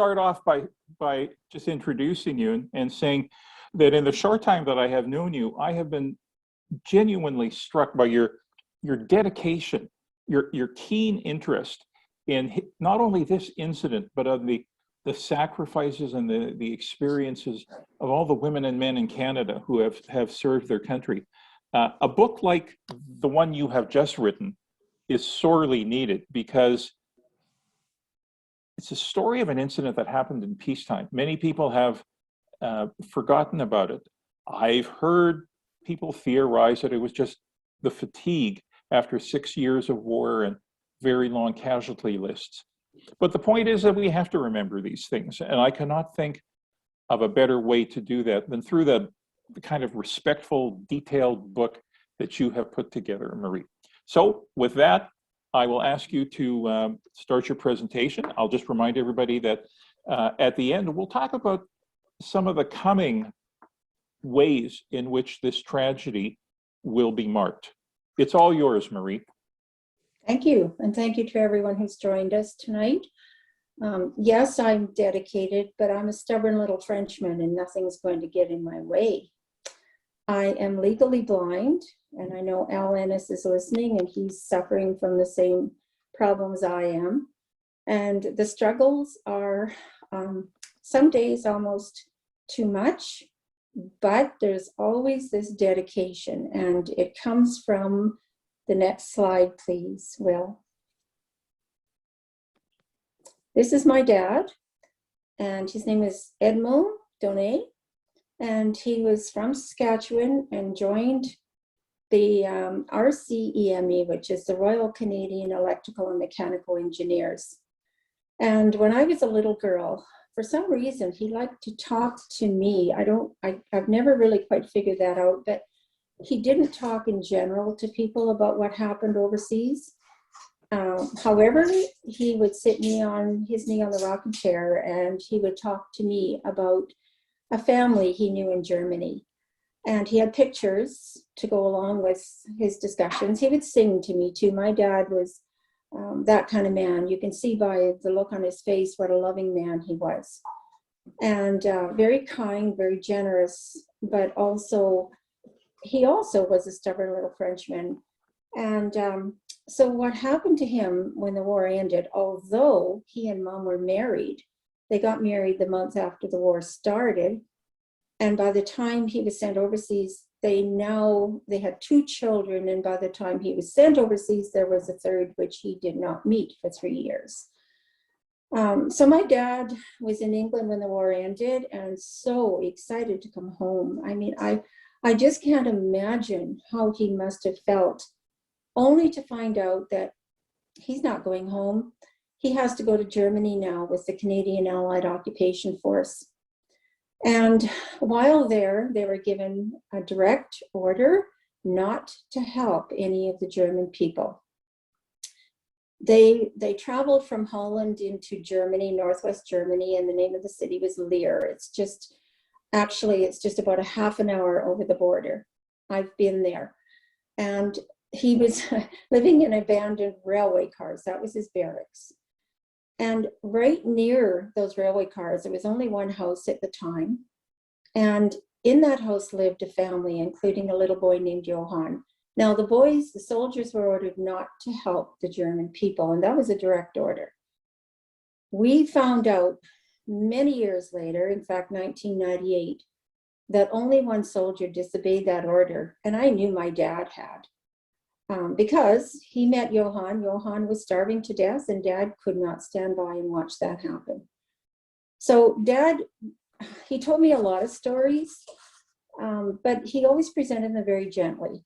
start off by just introducing you and saying that in the short time that I have known you, I have been genuinely struck by your dedication, your keen interest in not only this incident, but of the sacrifices and the experiences of all the women and men in Canada who have served their country. A book like the one you have just written is sorely needed because it's a story of an incident that happened in peacetime. Many people have forgotten about it. I've heard people theorize that it was just the fatigue after 6 years of war and very long casualty lists. But the point is that we have to remember these things. And I cannot think of a better way to do that than through the kind of respectful, detailed book that you have put together, Marie. So with that, I will ask you to start your presentation. I'll just remind everybody that at the end, we'll talk about some of the coming ways in which this tragedy will be marked. It's all yours, Marie. Thank you, and thank you to everyone who's joined us tonight. Yes, I'm dedicated, but I'm a stubborn little Frenchman and nothing's going to get in my way. I am legally blind, and I know Al Ennis is listening and he's suffering from the same problems I am. And the struggles are some days almost too much, but there's always this dedication, and it comes from the next slide, please, Will. This is my dad, and his name is Marie Donais, and he was from Saskatchewan and joined the RCEME, which is the Royal Canadian Electrical and Mechanical Engineers. And when I was a little girl, for some reason, he liked to talk to me. I've never really quite figured that out, but he didn't talk in general to people about what happened overseas. However, he would sit me on his knee on the rocking chair and he would talk to me about a family he knew in Germany. And he had pictures to go along with his discussions. He would sing to me too. My dad was that kind of man. You can see by the look on his face what a loving man he was. And very kind, very generous, but he also was a stubborn little Frenchman. And so what happened to him when the war ended, although he and Mom were married, they got married the month after the war started. And by the time he was sent overseas, they had 2 children. And by the time he was sent overseas, there was a third, which he did not meet for 3 years. So my dad was in England when the war ended and so excited to come home. I mean, I just can't imagine how he must have felt, only to find out that he's not going home. He has to go to Germany now with the Canadian Allied Occupation Force. And while there, they were given a direct order not to help any of the German people. They traveled from Holland into Germany, Northwest Germany, and the name of the city was Leer. It's just about a half an hour over the border. I've been there. And he was living in abandoned railway cars. That was his barracks. And right near those railway cars, there was only one house at the time. And in that house lived a family, including a little boy named Johann. Now the soldiers were ordered not to help the German people, and that was a direct order. We found out many years later, in fact, 1998, that only one soldier disobeyed that order, and I knew my dad had. Because he met Johann. Johann was starving to death, and Dad could not stand by and watch that happen. So Dad, he told me a lot of stories, but he always presented them very gently.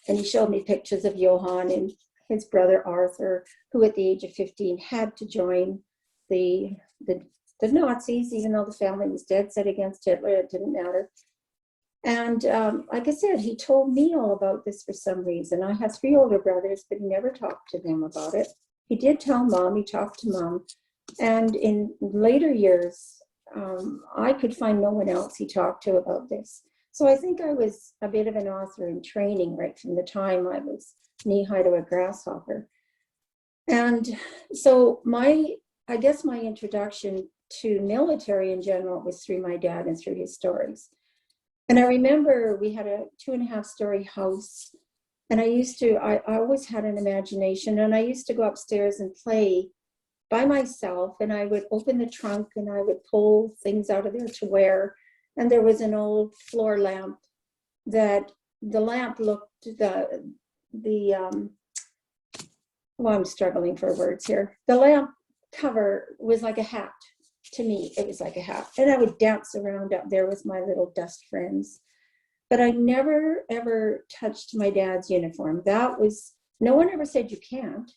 And he showed me pictures of Johann and his brother Arthur, who at the age of 15 had to join the Nazis, even though the family was dead set against Hitler. It didn't matter. And like I said, he told me all about this for some reason. I have 3 older brothers, but he never talked to them about it. He did tell Mom, he talked to Mom. And in later years, I could find no one else he talked to about this. So I think I was a bit of an author in training right from the time I was knee-high to a grasshopper. And so my I guess my introduction to military in general was through my dad and through his stories. And I remember we had a 2.5-story house, and I always had an imagination, and I used to go upstairs and play by myself, and I would open the trunk and I would pull things out of there to wear. And there was an old floor lamp that the lamp looked, well, I'm struggling for words here. The lamp cover was like a hat. To me, it was like a hat. And I would dance around up there with my little dust friends. But I never, ever touched my dad's uniform. No one ever said you can't.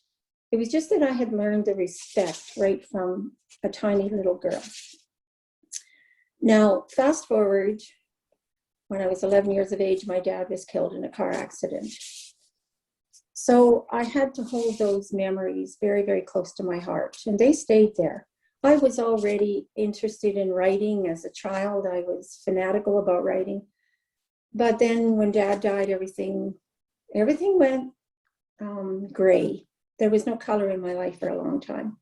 It was just that I had learned the respect right from a tiny little girl. Now, fast forward, when I was 11 years of age, my dad was killed in a car accident. So I had to hold those memories very, very close to my heart, and they stayed there. I was already interested in writing as a child. I was fanatical about writing. But then when Dad died, everything went gray. There was no color in my life for a long time.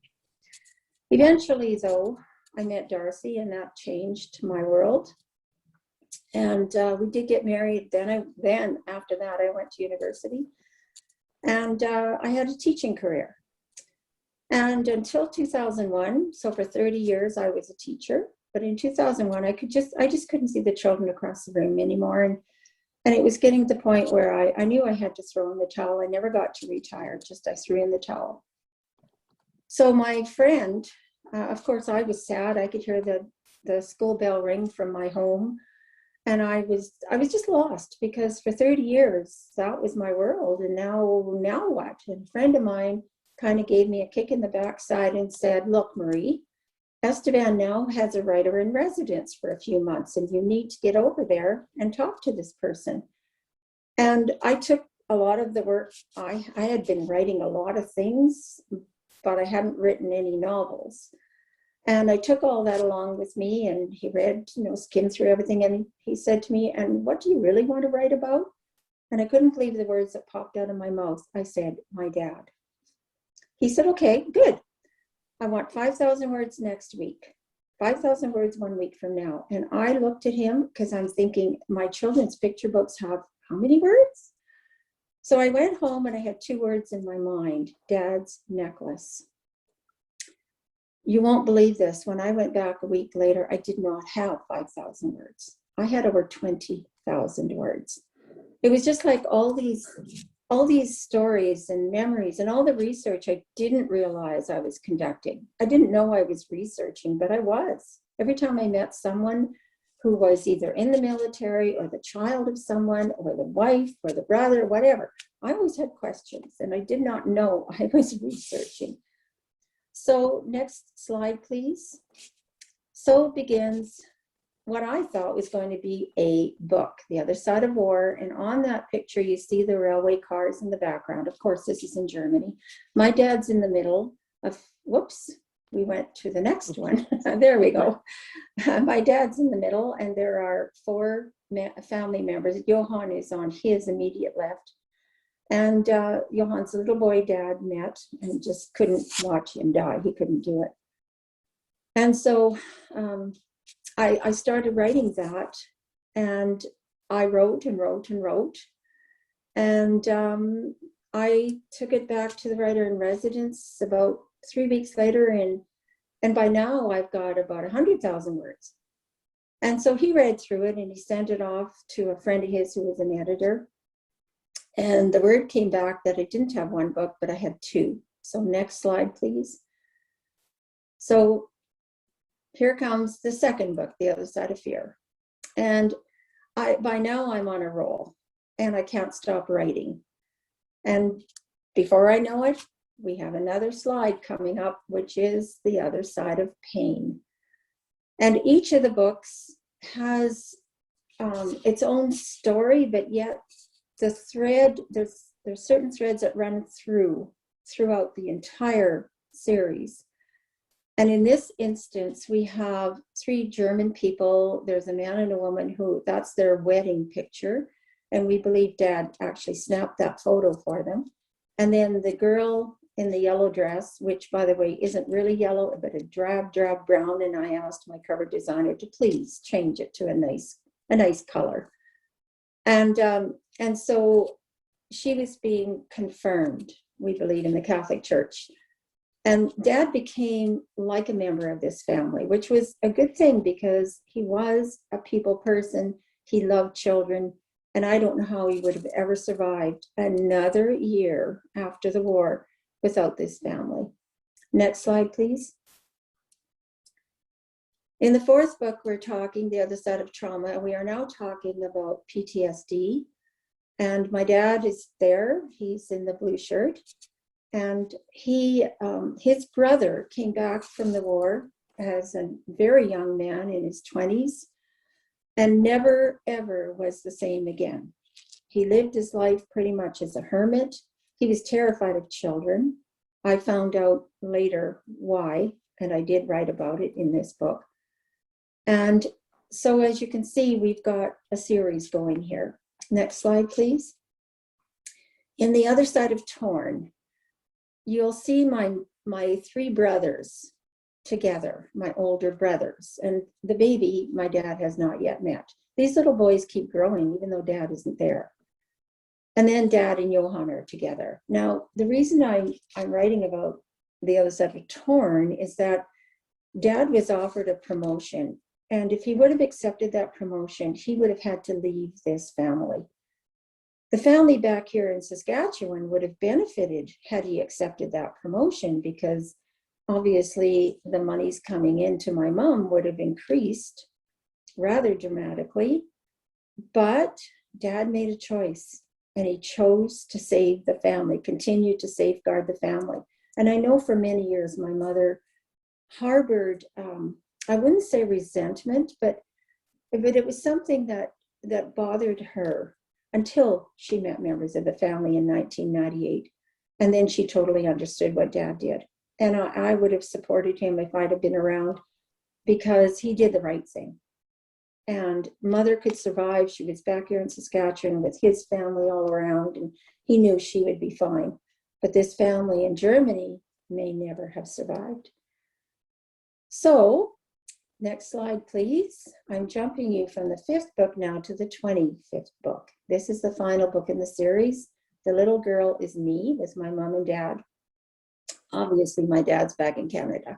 Eventually, though, I met Darcy, and that changed my world. And we did get married. Then after that, I went to university, and I had a teaching career. And until 2001, so for 30 years, I was a teacher. But in 2001, I just couldn't see the children across the room anymore. And it was getting to the point where I knew I had to throw in the towel. I never got to retire, I threw in the towel. So my friend, of course, I was sad. I could hear the school bell ring from my home. And I was just lost, because for 30 years, that was my world. And now what? And a friend of mine kind of gave me a kick in the backside and said, look, Marie, Estevan now has a writer in residence for a few months, and you need to get over there and talk to this person. And I took a lot of the work. I had been writing a lot of things, but I hadn't written any novels. And I took all that along with me, and he read, skimmed through everything. And he said to me, and what do you really want to write about? And I couldn't believe the words that popped out of my mouth. I said, my dad. He said, okay, good. I want 5,000 words next week, 5,000 words 1 week from now. And I looked at him, because I'm thinking, my children's picture books have how many words? So I went home and I had 2 words in my mind: Dad's necklace. You won't believe this. When I went back a week later, I did not have 5,000 words. I had over 20,000 words. It was just like all these stories and memories and all the research I didn't realize I was conducting. I didn't know I was researching, but I was. Every time I met someone who was either in the military or the child of someone or the wife or the brother, whatever, I always had questions, and I did not know I was researching. So next slide, please. So begins what I thought was going to be a book, The Other Side of War. And on that picture, you see the railway cars in the background. Of course, this is in Germany. My dad's in the middle of, whoops, we went to the next one. There we go. My dad's in the middle, and there are 4 family members. Johann is on his immediate left. And Johann's little boy Dad met and just couldn't watch him die. He couldn't do it. And so I started writing that, and I wrote and wrote and wrote. And I took it back to the writer in residence about 3 weeks later. And by now I've got about 100,000 words. And so he read through it, and he sent it off to a friend of his who was an editor. And the word came back that I didn't have 1 book, but I had 2. So next slide, please. So here comes the second book, The Other Side of Fear. And by now I'm on a roll, and I can't stop writing. And before I know it, we have another slide coming up, which is The Other Side of Pain. And each of the books has its own story, but yet the thread, there's certain threads that run throughout the entire series. And in this instance, we have 3 German people. There's a man and a woman who, that's their wedding picture. And we believe Dad actually snapped that photo for them. And then the girl in the yellow dress, which by the way, isn't really yellow, but a drab brown. And I asked my cover designer to please change it to a nice color. And so she was being confirmed, we believe, in the Catholic Church. And Dad became like a member of this family, which was a good thing because he was a people person. He loved children. And I don't know how he would have ever survived another year after the war without this family. Next slide, please. In the fourth book, we're talking The Other Side of Trauma, and we are now talking about PTSD. And my dad is there. He's in the blue shirt. And his brother came back from the war as a very young man in his 20s and never, ever was the same again. He lived his life pretty much as a hermit. He was terrified of children. I found out later why, and I did write about it in this book. And so as you can see, we've got a series going here. Next slide, please. In The Other Side of Torn, you'll see my three brothers together, my older brothers, and the baby my dad has not yet met. These little boys keep growing even though Dad isn't there. And then Dad and Johan are together. Now, the reason I'm writing about The Other Side of Torn is that Dad was offered a promotion, and if he would have accepted that promotion, he would have had to leave this family. The family back here in Saskatchewan would have benefited had he accepted that promotion, because obviously the monies coming into my mom would have increased rather dramatically. But Dad made a choice, and he chose to save the family, continue to safeguard the family. And I know for many years my mother harbored, I wouldn't say resentment, but it was something that bothered her until she met members of the family in 1998. And then she totally understood what Dad did. And I would have supported him if I'd have been around, because he did the right thing. And Mother could survive. She was back here in Saskatchewan with his family all around, and he knew she would be fine. But this family in Germany may never have survived. So, next slide, please. I'm jumping you from the 5th book now to the 25th book. This is the final book in the series. The little girl is me with my mom and dad. Obviously, my dad's back in Canada.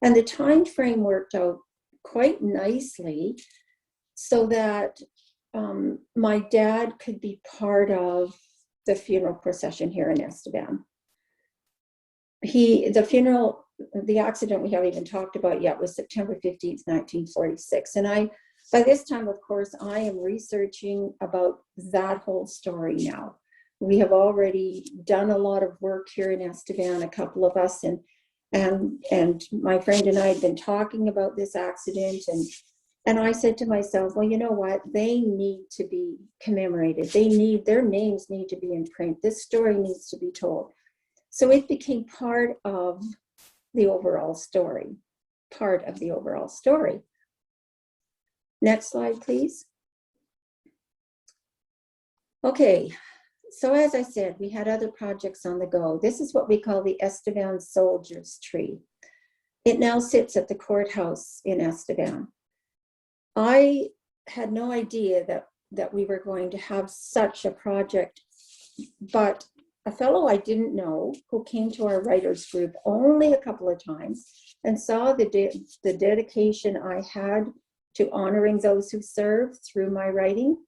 And the time frame worked out quite nicely so that my dad could be part of the funeral procession here in Estevan. The accident we haven't even talked about yet was September 15th, 1946. And by this time, of course, I am researching about that whole story now. We have already done a lot of work here in Estevan, a couple of us, and my friend and I had been talking about this accident, and I said to myself, well, you know what? They need to be commemorated. Their names need to be in print. This story needs to be told. So it became part of the overall story. Next slide, please. Okay, so as I said, we had other projects on the go. This is what we call the Estevan Soldiers Tree. It now sits at the courthouse in Estevan. I had no idea that we were going to have such a project, but a fellow I didn't know who came to our writers group only a couple of times and saw the dedication I had to honoring those who serve through my writing.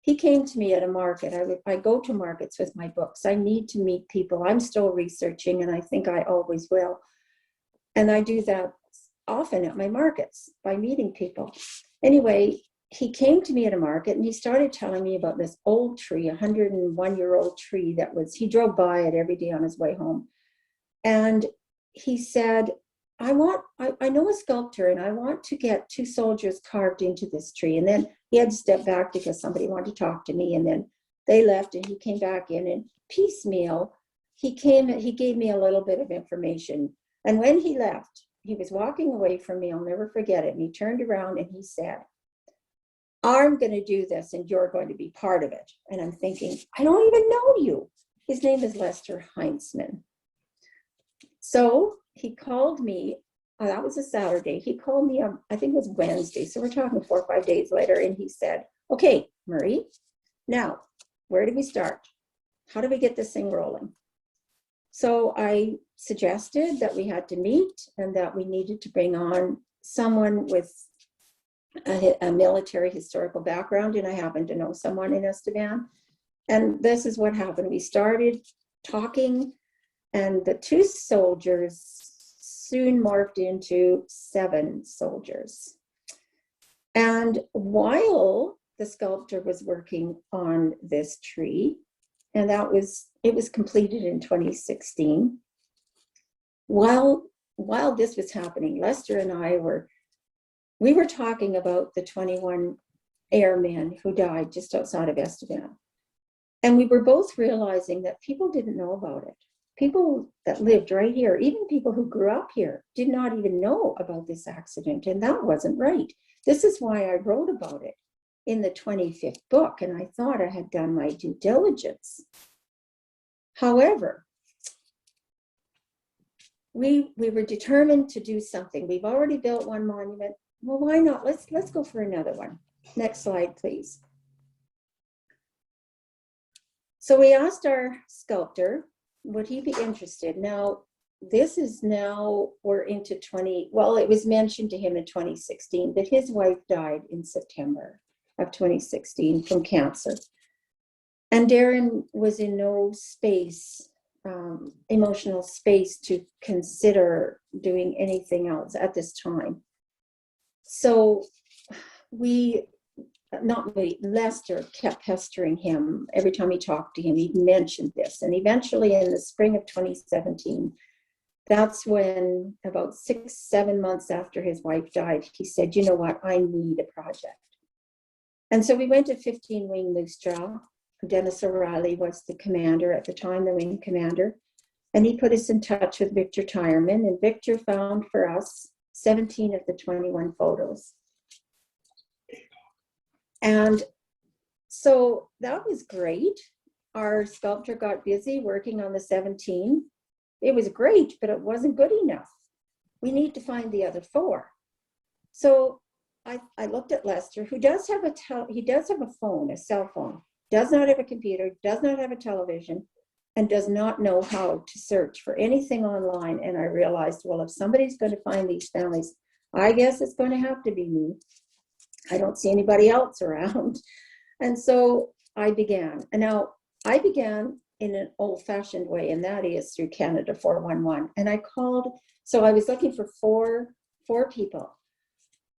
He came to me at a market. I go to markets with my books. I need to meet people. I'm still researching, and I think I always will. And I do that often at my markets by meeting people. Anyway, he came to me at a market and he started telling me about this old tree, 101-year-old tree he drove by it every day on his way home. And he said, I know a sculptor and I want to get 2 soldiers carved into this tree. And then he had to step back because somebody wanted to talk to me, and then they left and he came back in, and piecemeal, he gave me a little bit of information. And when he left, he was walking away from me, I'll never forget it. And he turned around and he said, I'm going to do this and you're going to be part of it. And I'm thinking, I don't even know you. His name is Lester Heinzman. So he called me, that was a Saturday. He called me, I think it was Wednesday. So we're talking 4 or 5 days later. And he said, okay, Marie, now, where do we start? How do we get this thing rolling? So I suggested that we had to meet and that we needed to bring on someone with a military historical background. And I happen to know someone in Estevan. And this is what happened. We started talking, and the 2 soldiers soon morphed into 7 soldiers. And while the sculptor was working on this tree, and it was completed in 2016, while this was happening, Lester and I were talking about the 21 airmen who died just outside of Estevan. And we were both realizing that people didn't know about it. People that lived right here, even people who grew up here, did not even know about this accident. And that wasn't right. This is why I wrote about it in the 25th book. And I thought I had done my due diligence. However, we were determined to do something. We've already built one monument. Well, why not? Let's go for another one. Next slide, please. So we asked our sculptor, would he be interested? Now, we're into it was mentioned to him in 2016, but his wife died in September of 2016 from cancer. And Darren was in no space, emotional space, to consider doing anything else at this time. So Lester kept pestering him. Every time he talked to him, he mentioned this. And eventually in the spring of 2017, that's when, about 6-7 months after his wife died, he said, you know what, I need a project. And so we went to 15 Wing Moose Jaw. Dennis O'Reilly was the commander at the time, the wing commander. And he put us in touch with Victor Tyerman. And Victor found for us 17 of the 21 photos. And so that was great. Our sculptor got busy working on the 17. It was great, but it wasn't good enough. We need to find the other 4. So I looked at Lester, who does have a phone, a cell phone, does not have a computer, does not have a television, and does not know how to search for anything online. And I realized, well, if somebody's going to find these families, I guess it's going to have to be me. I don't see anybody else around. And so I began. And now I began in an old-fashioned way, and that is through Canada 411. And I called, so I was looking for four people.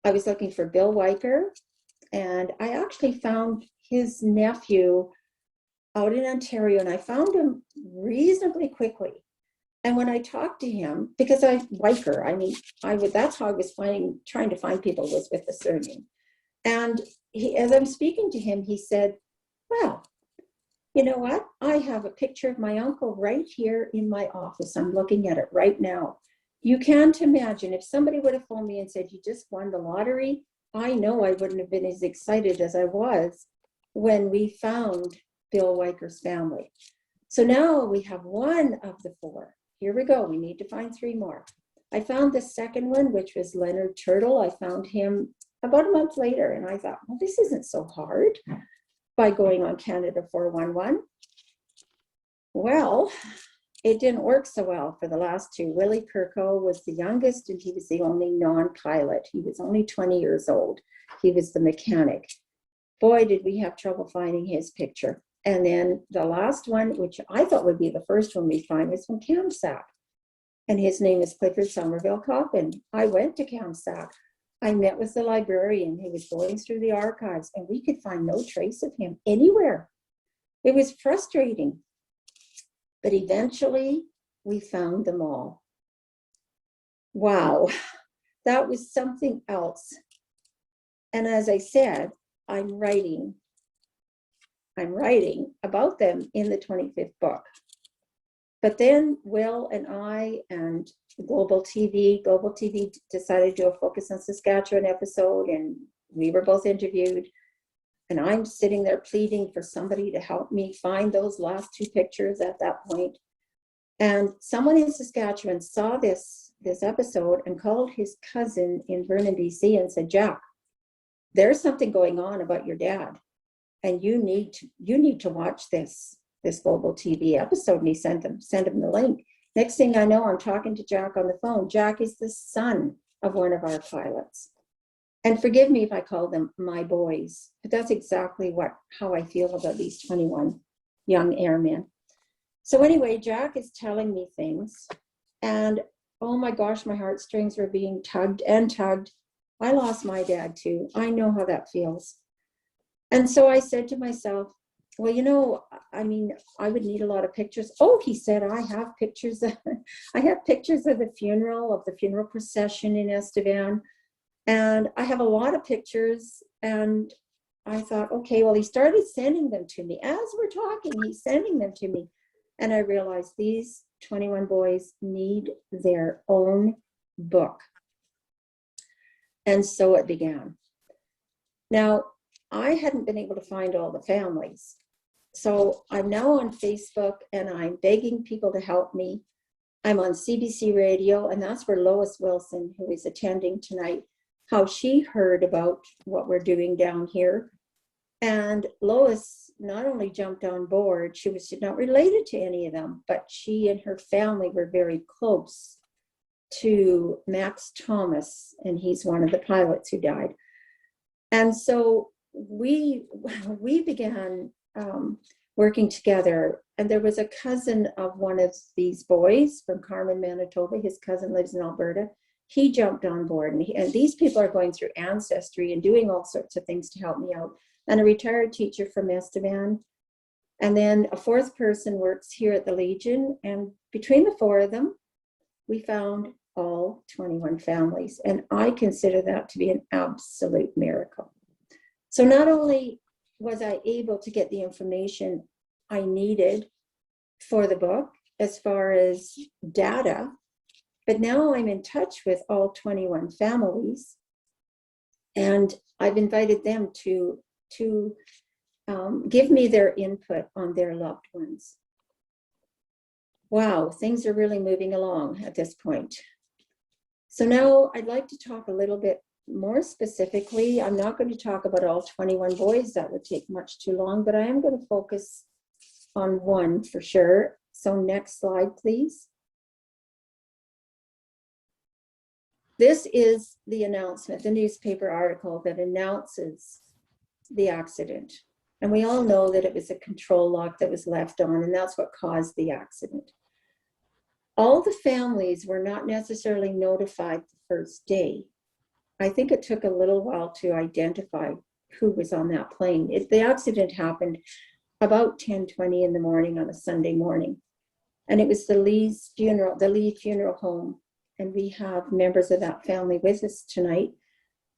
I was looking for Bill Weicker, and I actually found his nephew out in Ontario, and I found him reasonably quickly. And when I talked to him, because Weicker, that's how I was trying to find people, was with the surname. And as I'm speaking to him, he said, well, you know what? I have a picture of my uncle right here in my office. I'm looking at it right now. You can't imagine if somebody would have phoned me and said, you just won the lottery. I know I wouldn't have been as excited as I was when we found Bill Weicker's family. So now we have 1 of the 4. Here we go. We need to find 3 more. I found the second one, which was Leonard Turtle. I found him about a month later, and I thought, well, this isn't so hard, by going on Canada 411. Well, it didn't work so well for the last 2. Willie Kirko was the youngest, and he was the only non-pilot. He was only 20 years old. He was the mechanic. Boy, did we have trouble finding his picture. And then the last one, which I thought would be the first one we find, was from CAMSAC. And his name is Clifford Somerville Coppin. I went to CAMSAC. I met with the librarian who was going through the archives, and we could find no trace of him anywhere. It was frustrating. But eventually, we found them all. Wow, that was something else. And as I said, I'm writing about them in the 25th book. But then Will and I and Global TV decided to do a Focus on Saskatchewan episode, and we were both interviewed. And I'm sitting there pleading for somebody to help me find those last 2 pictures at that point. And someone in Saskatchewan saw this episode and called his cousin in Vernon, BC and said, Jack, there's something going on about your dad, and you need to watch this Global TV episode. And he sent him the link. Next thing I know, I'm talking to Jack on the phone. Jack is the son of one of our pilots. And forgive me if I call them my boys, but that's exactly how I feel about these 21 young airmen. So anyway, Jack is telling me things, and oh my gosh, my heartstrings were being tugged and tugged. I lost my dad too. I know how that feels. And so I said to myself, well, you know, I mean, I would need a lot of pictures. Oh, he said, I have pictures. I have pictures of the funeral procession in Estevan. And I have a lot of pictures. And I thought, okay, well, he started sending them to me. As we're talking, he's sending them to me. And I realized these 21 boys need their own book. And so it began. Now, I hadn't been able to find all the families. So I'm now on Facebook and I'm begging people to help me. I'm on CBC Radio, and that's where Lois Wilson, who is attending tonight, how she heard about what we're doing down here. And Lois not only jumped on board, she was not related to any of them, but she and her family were very close to Max Thomas, and he's one of the pilots who died. And so we began working together. And there was a cousin of one of these boys from Carmen, Manitoba. His cousin lives in Alberta. He jumped on board, and these people are going through Ancestry and doing all sorts of things to help me out. And a retired teacher from Estevan. And then a fourth person works here at the Legion. And between the four of them, we found all 21 families. And I consider that to be an absolute miracle. So not only was I able to get the information I needed for the book as far as data, but now I'm in touch with all 21 families, and I've invited them to give me their input on their loved ones. Wow, things are really moving along at this point. So now I'd like to talk a little bit more specifically. I'm not going to talk about all 21 boys, that would take much too long, but I am going to focus on one for sure. So next slide, please. This is the announcement, the newspaper article that announces the accident. And we all know that it was a control lock that was left on, and that's what caused the accident. All the families were not necessarily notified the first day. I think it took a little while to identify who was on that plane. The accident happened about 10:20 in the morning on a Sunday morning. And it was the Lee Funeral Home. And we have members of that family with us tonight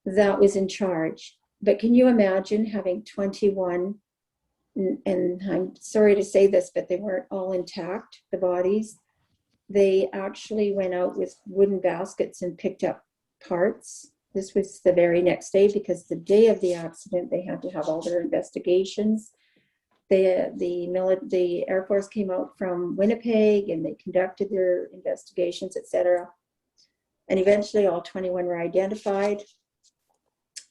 that was in charge. But can you imagine having 21, and I'm sorry to say this, but they weren't all intact, the bodies. They actually went out with wooden baskets and picked up parts. This was the very next day, because the day of the accident, they had to have all their investigations. The Air Force came out from Winnipeg and they conducted their investigations, etc. And eventually all 21 were identified.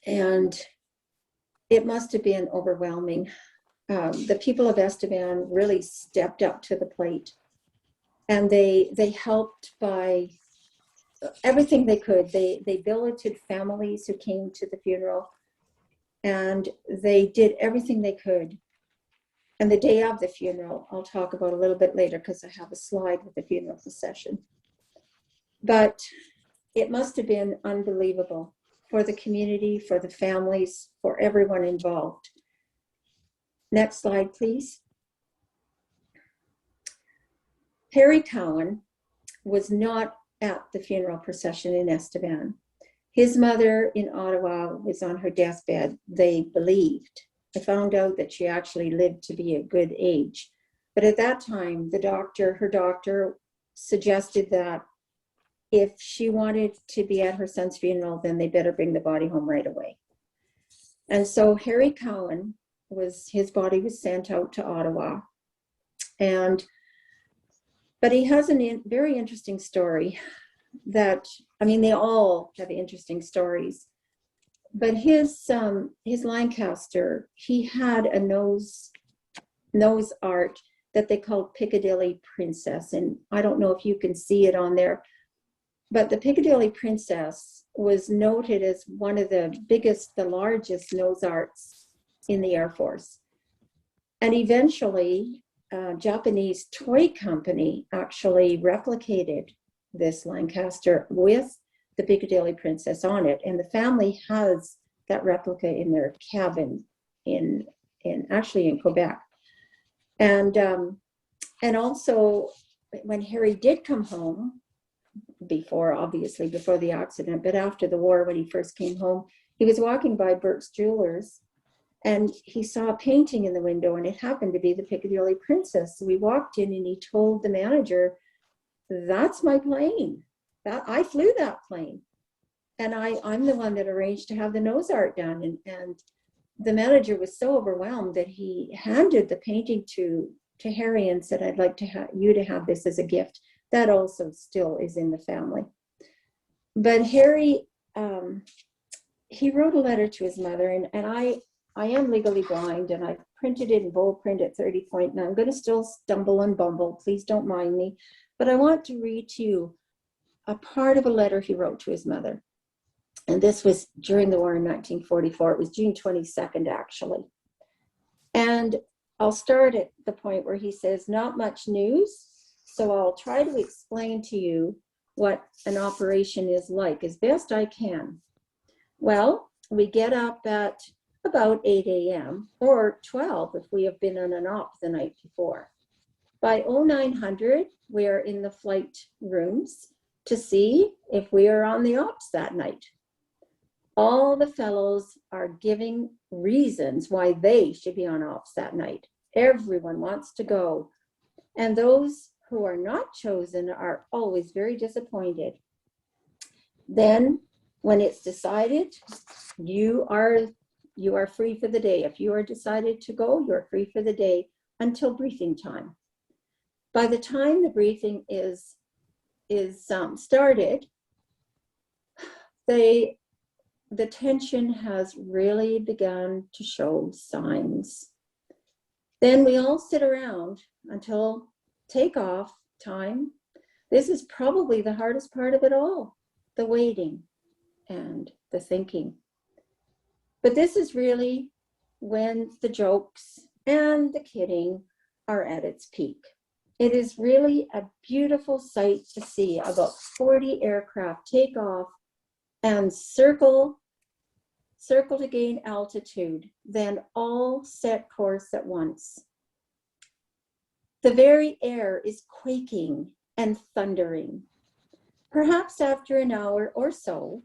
And it must have been overwhelming. The people of Estevan really stepped up to the plate, and they helped by everything they could. They billeted families who came to the funeral, and they did everything they could. And the day of the funeral, I'll talk about a little bit later, because I have a slide with the funeral procession. But it must have been unbelievable for the community, for the families, for everyone involved. Next slide, please. Harry Cowan was not at the funeral procession in Estevan. His mother in Ottawa was on her deathbed, they believed. I found out that she actually lived to be a good age. But at that time, her doctor suggested that if she wanted to be at her son's funeral, then they better bring the body home right away. And so Harry Cowan, his body was sent out to Ottawa. And But he has a very interesting story that, I mean, they all have interesting stories. But his Lancaster, he had a nose art that they called Piccadilly Princess. And I don't know if you can see it on there, but the Piccadilly Princess was noted as one of the biggest, the largest nose arts in the Air Force. And eventually, a Japanese toy company actually replicated this Lancaster with the Piccadilly Princess on it. And the family has that replica in their cabin in Quebec. And also when Harry did come home, before the accident, but after the war, when he first came home, he was walking by Burke's Jewelers and he saw a painting in the window, and it happened to be the Piccadilly Princess. So we walked in and he told the manager, "That's my plane. I flew that plane. And I'm the one that arranged to have the nose art done." And the manager was so overwhelmed that he handed the painting to Harry and said, "I'd like you to have this as a gift." That also still is in the family. But Harry, he wrote a letter to his mother, and I am legally blind, and I printed it in bold print at 30 point, and I'm going to still stumble and bumble. Please don't mind me. But I want to read to you a part of a letter he wrote to his mother. And this was during the war in 1944. It was June 22nd, actually. And I'll start at the point where he says, "Not much news, so I'll try to explain to you what an operation is like as best I can. Well, we get up at about 8 a.m. or 12 if we have been on an op the night before. By 0900, we're in the flight rooms to see if we are on the ops that night. All the fellows are giving reasons why they should be on ops that night. Everyone wants to go. And those who are not chosen are always very disappointed. Then, when it's decided, you are free for the day. If you are decided to go, you're free for the day until briefing time. By the time the briefing is started, the tension has really begun to show signs. Then we all sit around until takeoff time. This is probably the hardest part of it all, the waiting and the thinking. But this is really when the jokes and the kidding are at its peak. It is really a beautiful sight to see about 40 aircraft take off and circle to gain altitude, then all set course at once. The very air is quaking and thundering. Perhaps after an hour or so,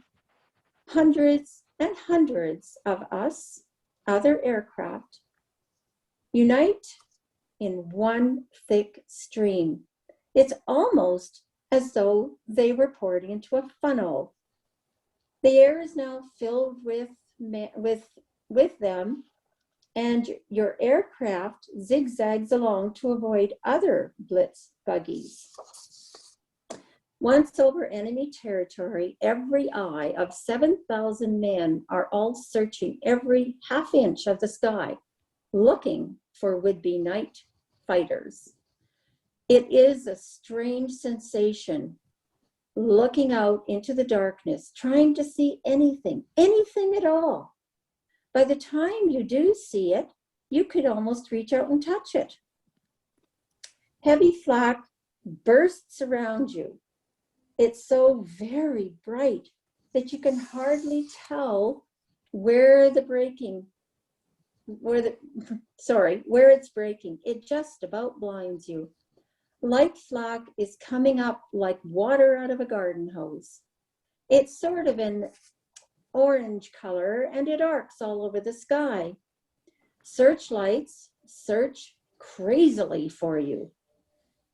hundreds and hundreds of us, other aircraft, unite in one thick stream. It's almost as though they were poured into a funnel. The air is now filled with them, and your aircraft zigzags along to avoid other blitz buggies. Once over enemy territory, every eye of 7,000 men are all searching every half inch of the sky, looking for would-be night fighters. It is a strange sensation, looking out into the darkness, trying to see anything at all. By the time you do see it, you could almost reach out and touch it. Heavy flak bursts around you. It's so very bright that you can hardly tell where it's breaking. It just about blinds you. Light flak is coming up like water out of a garden hose. It's sort of an orange color and it arcs all over the sky. Searchlights search crazily for you,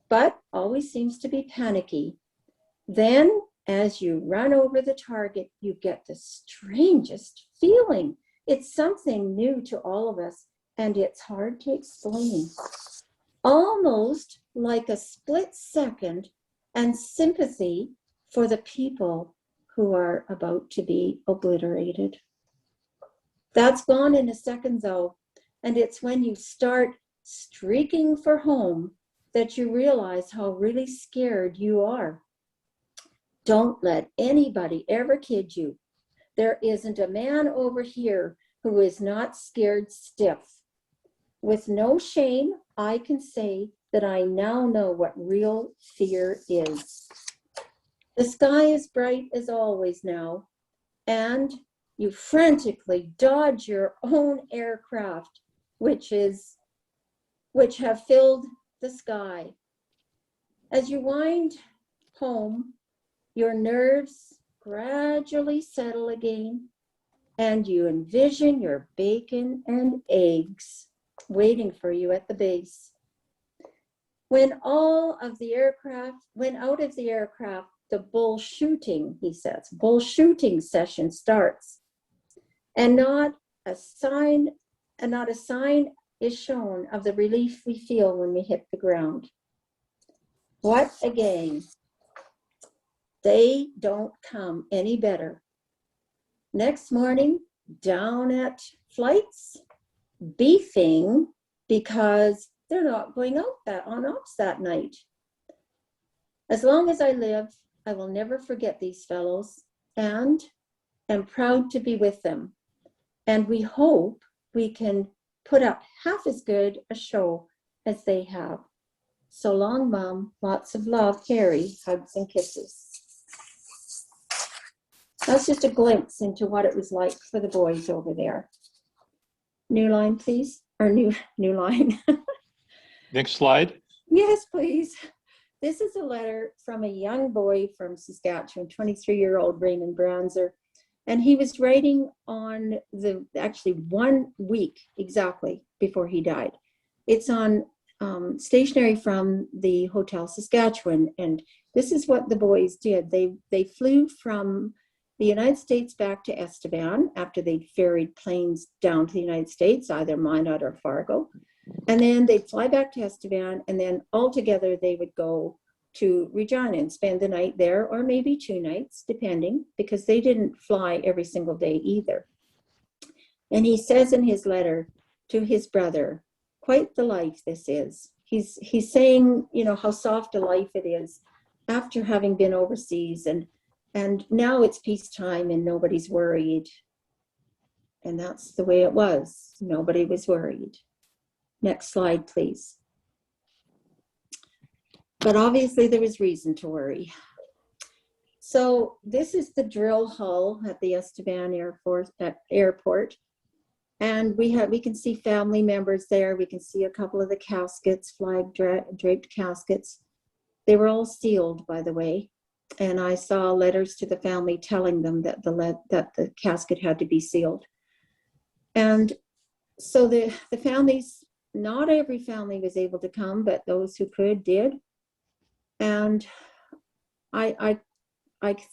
but always seems to be panicky. Then, as you run over the target, you get the strangest feeling. It's something new to all of us, and it's hard to explain. almost like a split second, and sympathy for the people who are about to be obliterated. That's gone in a second though, and it's when you start streaking for home that you realize how really scared you are. Don't let anybody ever kid you. There isn't a man over here who is not scared stiff. With no shame, I can say that I now know what real fear is. The sky is bright as always now, and you frantically dodge your own aircraft, which have filled the sky. As you wind home, your nerves gradually settle again, and you envision your bacon and eggs waiting for you at the base. When all of the aircraft went out of the aircraft, the bull shooting, he says, bull shooting session starts. And not a sign is shown of the relief we feel when we hit the ground. What a gang. They don't come any better. Next morning, down at flights, beefing because they're not going out on ops that night. As long as I live, I will never forget these fellows and am proud to be with them. And we hope we can put up half as good a show as they have. So long, Mom. Lots of love, Harry. Hugs and kisses. That's just a glimpse into what it was like for the boys over there. New line, please. Or new line. Next slide. Yes, please. This is a letter from a young boy from Saskatchewan, 23-year-old Raymond Branzer. And he was writing on actually 1 week exactly before he died. It's on stationery from the Hotel Saskatchewan. And this is what the boys did. They flew from the United States back to Estevan after they'd ferried planes down to the United States, either Minot or Fargo. And then they'd fly back to Estevan, and then all together they would go to Regina and spend the night there, or maybe 2 nights, depending, because they didn't fly every single day either. And he says in his letter to his brother, quite the life this is. He's saying, you know, how soft a life it is after having been overseas, and now it's peacetime and nobody's worried. And that's the way it was. Nobody was worried. Next slide, please. But obviously there was reason to worry. So this is the drill hull at the Estevan Airport. And we can see family members there. We can see a couple of the caskets, flag draped caskets. They were all sealed, by the way. And I saw letters to the family telling them that the casket had to be sealed. And so the families, not every family was able to come, but those who could did. And I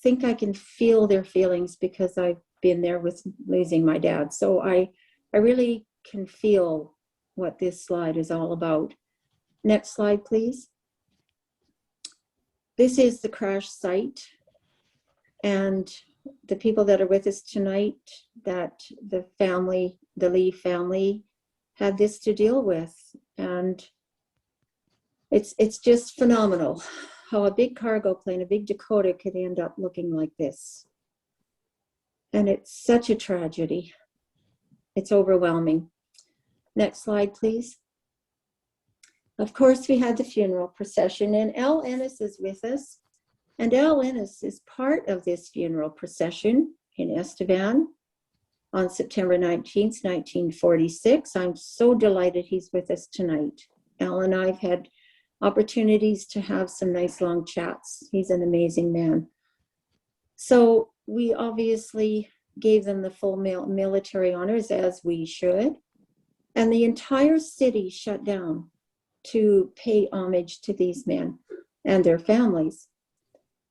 think I can feel their feelings because I've been there with losing my dad. So I really can feel what this slide is all about. Next slide, please. This is the crash site, and the people that are with us tonight, that the Lee family had this to deal with. And it's just phenomenal how a big cargo plane, a big Dakota, could end up looking like this. And it's such a tragedy. It's overwhelming. Next slide, please. Of course, we had the funeral procession, and Al Ennis is with us. And Al Ennis is part of this funeral procession in Estevan on September 19th, 1946. I'm so delighted he's with us tonight. Al and I have had opportunities to have some nice long chats. He's an amazing man. So we obviously gave them the full military honors, as we should. And the entire city shut down to pay homage to these men and their families.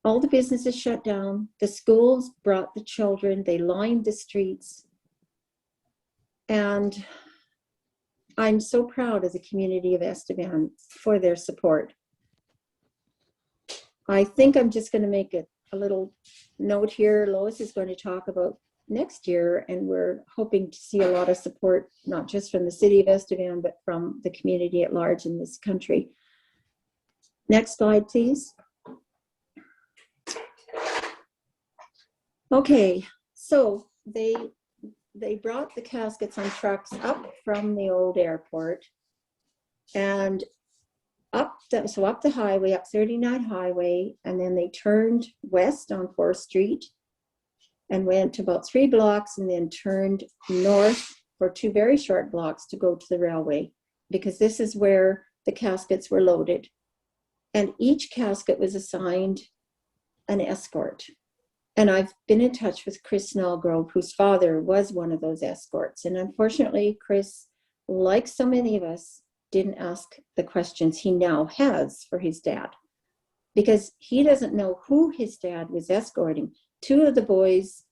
All the businesses shut down. The schools brought the children. They lined the streets. And I'm so proud of the community of Estevan for their support. I think I'm just going to make a little note here. Lois is going to talk about next year, and we're hoping to see a lot of support, not just from the city of Estevan, but from the community at large in this country. Next slide, please. Okay, so they brought the caskets on trucks up from the old airport and up the highway, up 39 highway, and then they turned west on 4th Street and went about 3 blocks and then turned north for 2 very short blocks to go to the railway, because this is where the caskets were loaded. And each casket was assigned an escort. And I've been in touch with Chris Snellgrove, whose father was one of those escorts. And unfortunately, Chris, like so many of us, didn't ask the questions he now has for his dad, because he doesn't know who his dad was escorting. 2 of the boys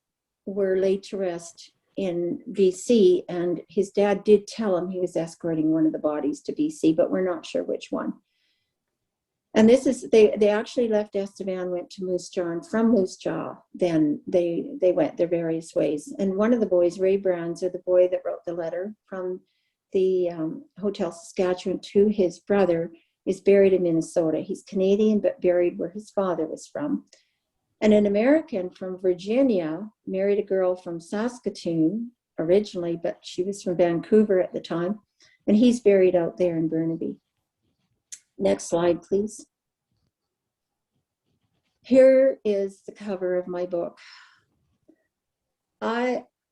were laid to rest in BC, and his dad did tell him he was escorting one of the bodies to BC, but we're not sure which one. And this is, they actually left Estevan, went to Moose Jaw, and from Moose Jaw, then they went their various ways. And one of the boys, Ray Brands, the boy that wrote the letter from the Hotel Saskatchewan to his brother, is buried in Minnesota. He's Canadian, but buried where his father was from. And an American from Virginia married a girl from Saskatoon originally, but she was from Vancouver at the time. And he's buried out there in Burnaby. Next slide, please. Here is the cover of my book.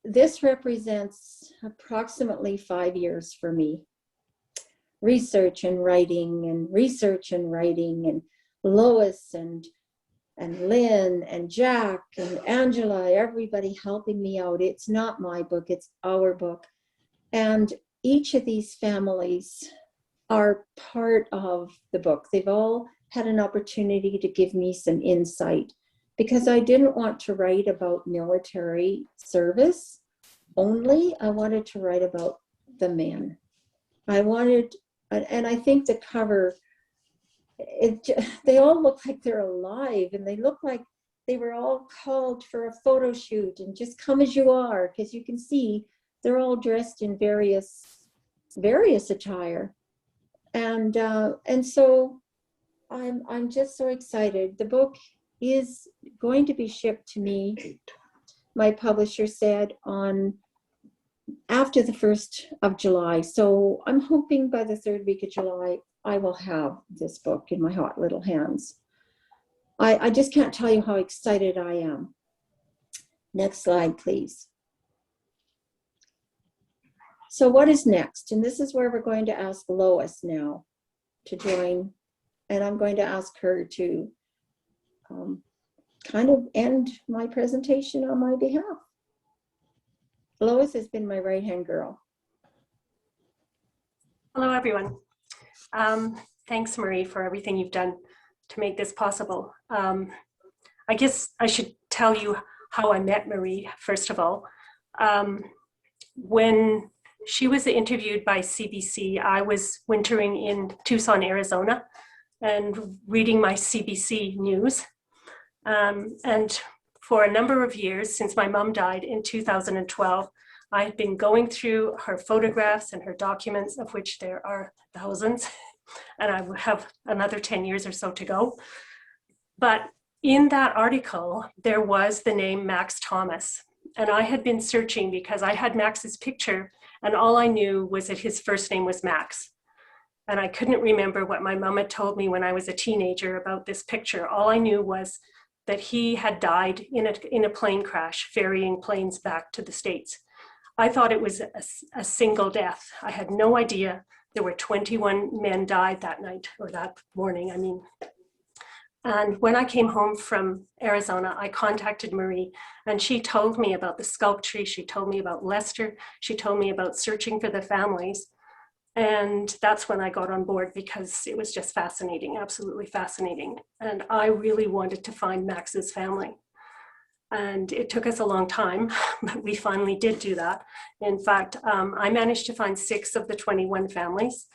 This represents approximately 5 years for me. Research and writing, and Lois and Lynn and Jack and Angela, everybody helping me out. It's not my book, it's our book. And each of these families are part of the book. They've all had an opportunity to give me some insight, because I didn't want to write about military service only. I wanted to write about the men. I wanted, and I think the cover, they all look like they're alive, and they look like they were all called for a photo shoot and just come as you are, because you can see they're all dressed in various attire. And so I'm just so excited. The book is going to be shipped to me, my publisher said, on after the 1st of July. So I'm hoping by the 3rd week of July, I will have this book in my hot little hands. I just can't tell you how excited I am. Next slide, please. So what is next? And this is where we're going to ask Lois now to join. And I'm going to ask her to kind of end my presentation on my behalf. Lois has been my right-hand girl. Hello, everyone. Thanks, Marie, for everything you've done to make this possible. I guess I should tell you how I met Marie, first of all. When she was interviewed by CBC, I was wintering in Tucson, Arizona, and reading my CBC news. And for a number of years, since my mom died in 2012, I had been going through her photographs and her documents, of which there are thousands, and I would have another 10 years or so to go. But in that article, there was the name Max Thomas. And I had been searching because I had Max's picture, and all I knew was that his first name was Max. And I couldn't remember what my mom had told me when I was a teenager about this picture. All I knew was that he had died in a plane crash, ferrying planes back to the States. I thought it was a single death. I had no idea there were 21 men died that night, or that morning, I mean. And when I came home from Arizona, I contacted Marie, and she told me about the sculpture. She told me about Lester. She told me about searching for the families. And that's when I got on board, because it was just fascinating, absolutely fascinating. And I really wanted to find Max's family. And it took us a long time, but we finally did do that. In fact, I managed to find 6 of the 21 families,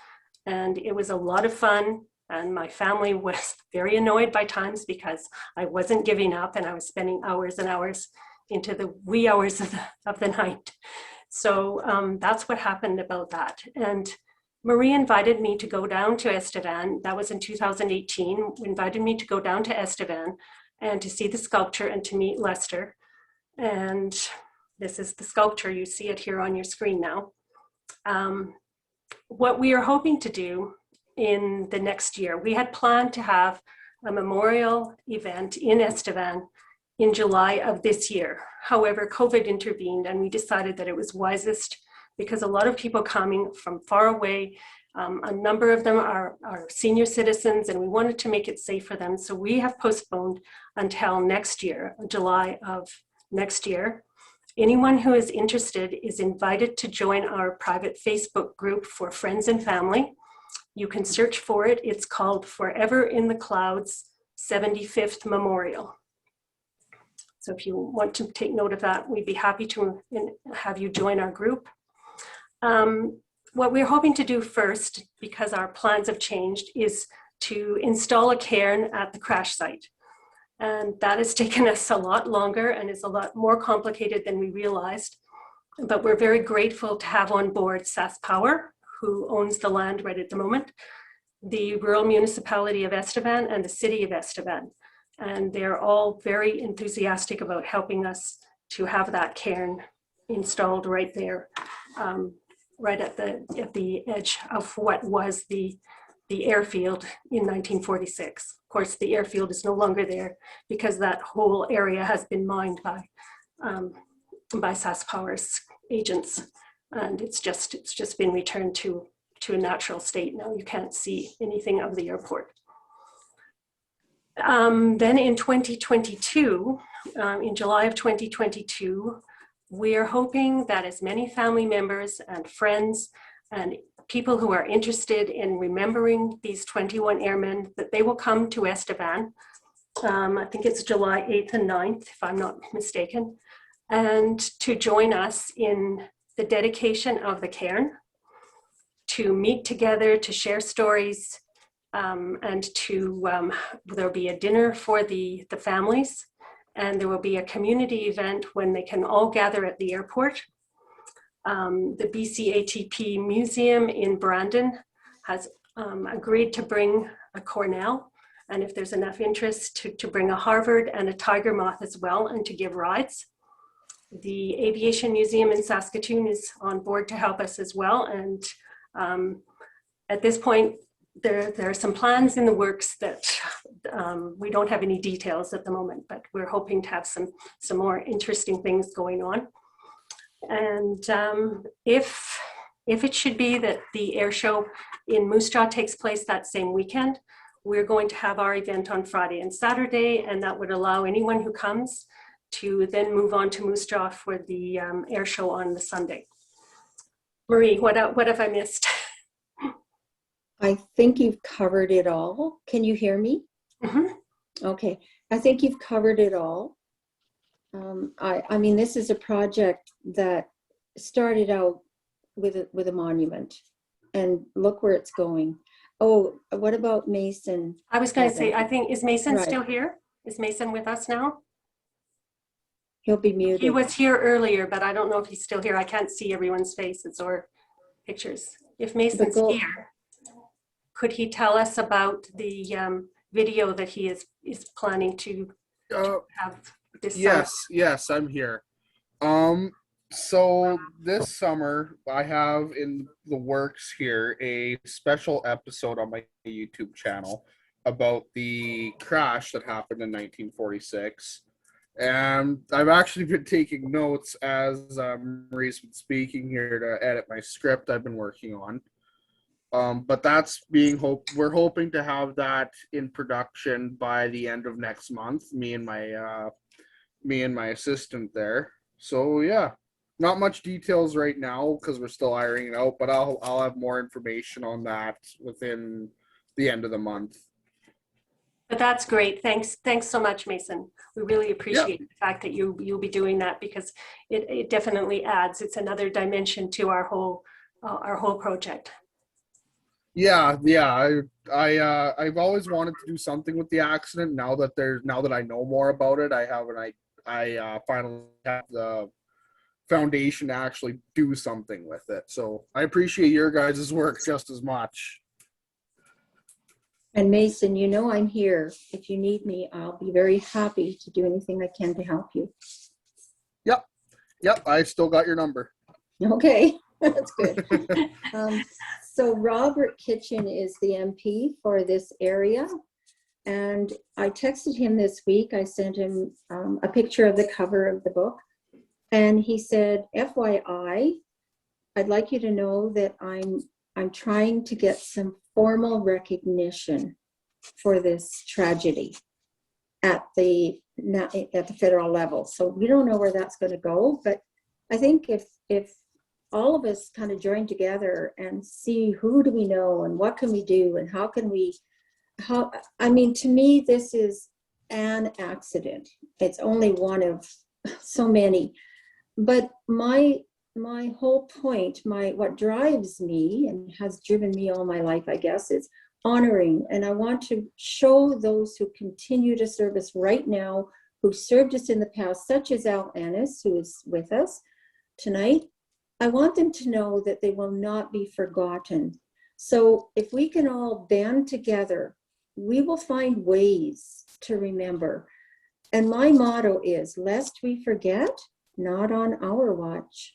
and it was a lot of fun. And my family was very annoyed by times because I wasn't giving up and I was spending hours and hours into the wee hours of the night. So that's what happened about that. And Marie invited me to go down to Estevan. That was in 2018. Invited me to go down to Estevan and to see the sculpture and to meet Lester. And this is the sculpture. You see it here on your screen now. What we are hoping to do in the next year, we had planned to have a memorial event in Estevan in July of this year. However, COVID intervened and we decided that it was wisest because a lot of people coming from far away, a number of them are senior citizens and we wanted to make it safe for them. So we have postponed until next year, July of next year. Anyone who is interested is invited to join our private Facebook group for friends and family. You can search for it. It's called Forever in the Clouds 75th Memorial. So if you want to take note of that, we'd be happy to have you join our group. What we're hoping to do first, because our plans have changed, is to install a cairn at the crash site. And that has taken us a lot longer and is a lot more complicated than we realized. But we're very grateful to have on board SaskPower, who owns the land right at the moment, the rural municipality of Estevan and the city of Estevan. And they're all very enthusiastic about helping us to have that cairn installed right there, right at the edge of what was the airfield in 1946. Of course, the airfield is no longer there because that whole area has been mined by SaskPower's agents, and it's just been returned to a natural state now. You can't see anything of the airport. Then in 2022, in July of 2022, we're hoping that as many family members and friends and people who are interested in remembering these 21 airmen, that they will come to Estevan. I think it's July 8th and 9th, if I'm not mistaken, and to join us in the dedication of the cairn, to meet together, to share stories, and there'll be a dinner for the families, and there will be a community event when they can all gather at the airport. The BCATP Museum in Brandon has agreed to bring a Cornell, and if there's enough interest, to bring a Harvard and a Tiger Moth as well, and to give rides. The Aviation Museum in Saskatoon is on board to help us as well, and at this point, there are some plans in the works that we don't have any details at the moment, but we're hoping to have some more interesting things going on. And if it should be that the air show in Moose Jaw takes place that same weekend, we're going to have our event on Friday and Saturday, and that would allow anyone who comes to then move on to Moose Jaw for the air show on the Sunday. Marie, what have I missed? I think you've covered it all. Can you hear me? Mm-hmm. Okay, I think you've covered it all. I mean, this is a project that started out with a monument, and look where it's going. Oh, what about Mason? I was going to say, I think, is Mason Right. still here? Is Mason with us now? He'll be muted. He was here earlier, but I don't know if he's still here. I can't see everyone's faces or pictures. If Mason's here, could he tell us about the video that he is planning to have this summer? Yes, I'm here. So this summer I have in the works here a special episode on my YouTube channel about the crash that happened in 1946. And I've actually been taking notes as Marie's been speaking here to edit my script I've been working on. But that's we're hoping to have that in production by the end of next month, me and my assistant there. So yeah, not much details right now because we're still ironing it out, but I'll have more information on that within the end of the month. But that's great. Thanks so much, Mason. We really appreciate the fact that you'll be doing that, because it definitely adds. It's another dimension to our whole project. Yeah, I've always wanted to do something with the accident. Now that I know more about it, I finally have the foundation to actually do something with it. So I appreciate your guys' work just as much. And Mason, you know I'm here. If you need me, I'll be very happy to do anything I can to help you. Yep, I still got your number. Okay, that's good. So Robert Kitchen is the MP for this area. And I texted him this week. I sent him a picture of the cover of the book. And he said, FYI, I'd like you to know that I'm trying to get some formal recognition for this tragedy at the federal level. So we don't know where that's going to go, but I think if all of us kind of join together and see who do we know and what can we do and I mean, to me, this is an accident. It's only one of so many. But my whole point, what drives me and has driven me all my life, I guess, is honoring. And I want to show those who continue to serve us right now, who served us in the past, such as Al Annis, who is with us tonight. I want them to know that they will not be forgotten. So if we can all band together, we will find ways to remember. And my motto is, lest we forget, not on our watch.